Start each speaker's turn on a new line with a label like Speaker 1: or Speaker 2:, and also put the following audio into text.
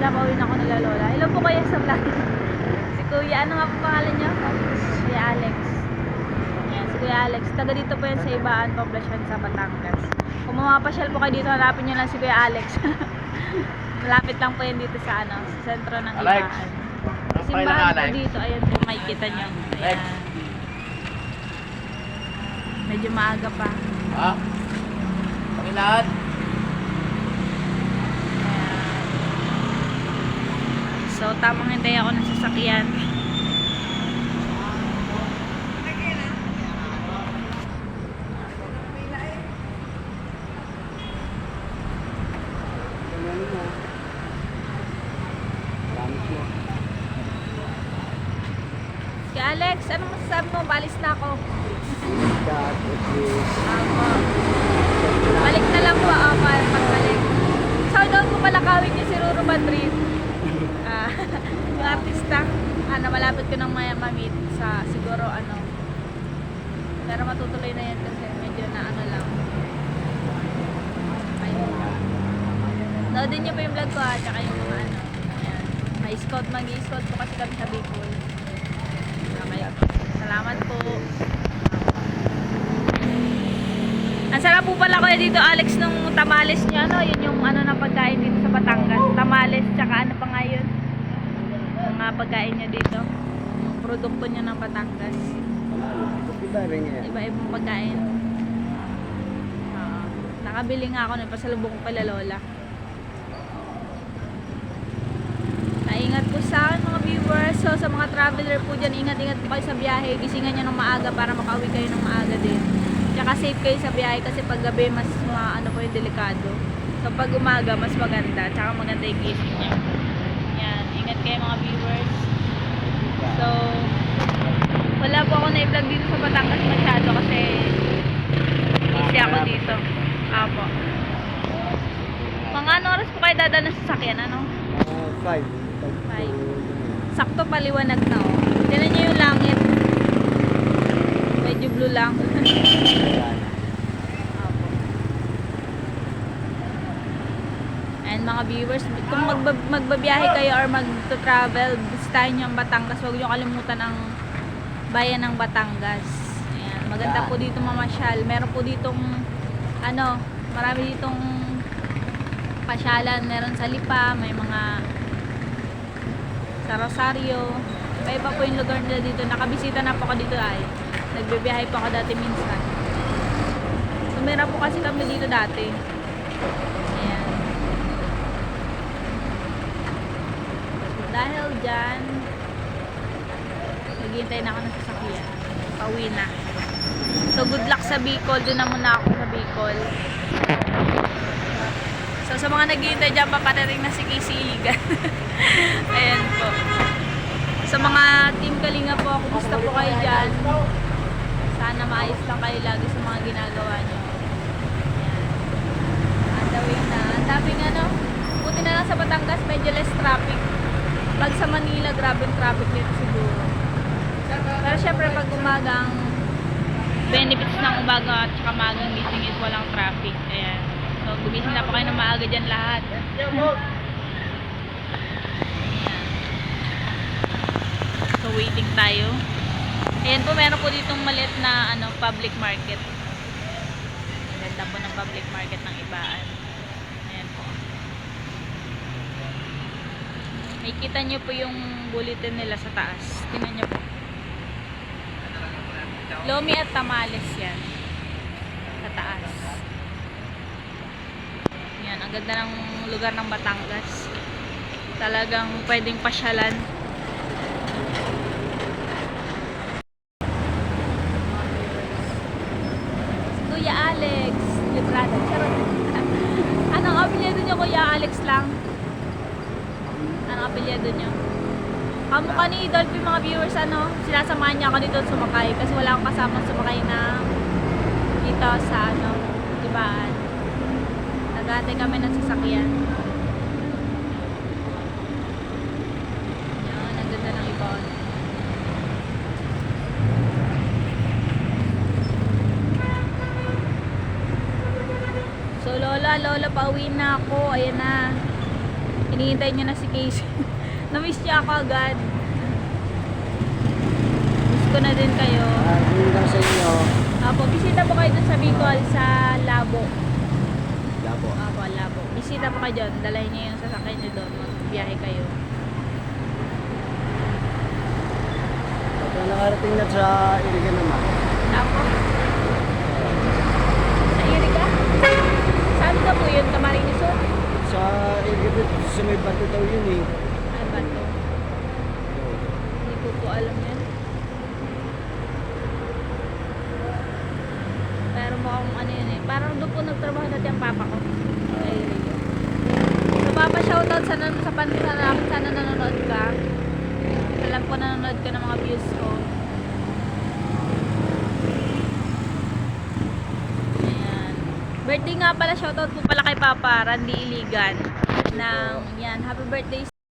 Speaker 1: Lola, pauwi na ako nila Lola. Hello po kayo sa vlog. Si Kuya, ano nga po pangalan niyo? Kuya Alex. Ayan, si Kuya Alex. Taga dito po yan sa Ibaan, Poblacion sa Batangas. Kung mamapasyal po kayo dito, hanapin niyo lang si Kuya Alex. Malapit lang po yan dito sa ano, sa sentro ng
Speaker 2: Alex.
Speaker 1: Ibaan. Simbahan po dito, ayan po, makikita niyo. Ayan. Medyo maaga pa.
Speaker 2: Ha? Pangilan?
Speaker 1: So, tamang hintay ako ng sasakyan. Si Alex, ano masasabi mo? Balis na ako. Balik na lang po ako para pagbalik. So, doon ko pala kawin niya si Ruru Madrid. Yung artista. Malapit ko nang ma-meet sa siguro ano. Pero matutuloy na yan kasi medyo na ano lang. Ayun. Noodin niyo pa yung vlog ko tsaka yung mga ano. Ayan. Mag-scout po kasi kami sa Bicol. Okay. Salamat po. Ang sarap po pala kuya dito Alex nung tamales niya ano. Yun yung ano na pagkain dito sa Batangas. Tamales tsaka ano pa nga yun. Mga pagkain niya dito. Yung produkto niya ng Batangas. Iba-ibang pagkain. Nakabili nga ako na pasalubong ko pala Lola. Naingat po sa akin mga viewers. So sa mga traveler po dyan, ingat-ingat po kayo sa biyahe. Gisingan nyo ng maaga para makauwi kayo ng maaga din. Tsaka safe kayo sa biyahe kasi pag gabi mas ano po yung delikado. So pag umaga mas maganda. Tsaka maganda yung gising niya. Yan, ingat kayo mga viewers. So wala po ako na-vlog dito sa Batangas masyado kasi busy ako dito. Apo. Mga ano oras po kayo dadaan sa sasakyan? Ano?
Speaker 3: 5.
Speaker 1: Sakto paliwanag na oh. Tignan niyo yung langit. Medyo blue lang. Apo. And mga viewers, kung magbabiyahe kayo or mag-travel, bisitahin niyo ang Batangas. Huwag niyo kalimutan ang bayan ng Batangas. Ayan, maganda po dito mamasyal. Meron po ditong ano, marami ditong pasyalan. Meron sa Lipa, may mga sa Rosario. Iba po yung lugar nila dito. Nakabisita na po ako dito ay. Nagbibiyahe po ako dati minsan. Sumira po kasi kami dito dati. Ayan. Dahil dyan, naghihintay na ako ng sasakyan. Pauwi na. So, good luck sa Bicol. Doon na muna ako sa Bicol. So, sa mga naghihintay dyan, paparating na si Casey Iligan. Ayan po. Sa mga team Kalinga po, kumusta po kayo dyan? Sana maayos lang kayo lagi sa mga ginagawa nyo. Ayan. On the way na. Ang daming ano, buti na lang sa Batangas, medyo less traffic. Pag sa Manila, grabing traffic dito siguro. Pero syempre pag umagang benefits ng umaga at saka magang gising is walang traffic. Ayan. So gumising na po kayo ng maaga dyan lahat. Ayan. So waiting tayo. Ayan po, meron po ditong maliit na ano, public market. Ang ganda po ng public market ng Ibaan. Ayan po. Makikita nyo po yung bulletin nila sa taas. Tingnan nyo po. Lomi at tamales yan. Sa taas. Yan, ang ganda ng lugar ng Batangas. Talagang pwedeng pasyalan. Kuya Alex. Librado. Charot. Anong apelyido nyo, Kuya Alex lang? Anong apelyido nyo? Kamukha ni Dolphy mga viewers, ano, sinasamahan niya ako dito sumakay kasi wala akong kasama sumakay na dito sa ano, Ibaan. Nag-aantay kami ng sasakyan. Yan, ang ganda ng Ibaan. So Lola, pauwi na ako. Ayan na. Hinihintay niya na si Casey. Na-miss niya ako agad. Miss ko na din kayo.
Speaker 3: Yun lang sa inyo.
Speaker 1: Apo, bisita po kayo dun sa Bicol sa Labo.
Speaker 3: Labo.
Speaker 1: Apo, Labo. Bisita po kayo dun. Dalahin niyo yung sasakyan niyo doon. Magbiyahe kayo.
Speaker 3: Pagka nakarating na sa Irigan naman.
Speaker 1: Apo. Sa Iriga? Saan ka po yun? Camarines Sur?
Speaker 3: Sa Irigan, sa may bato daw yun eh.
Speaker 1: Ay, Bato. Hindi ko po alam yan. Pero mukhang ano yun eh. Parang doon po nagtrabaho dati ang papa ko. Sa Iriga. So, papa, shoutout sa pansanap. Sana nanonood ka. Alam ko nanonood ka ng mga views ko. Ayan. Birthday nga pala, shoutout po pala kay Papa Randy Iligan ng yan, happy birthday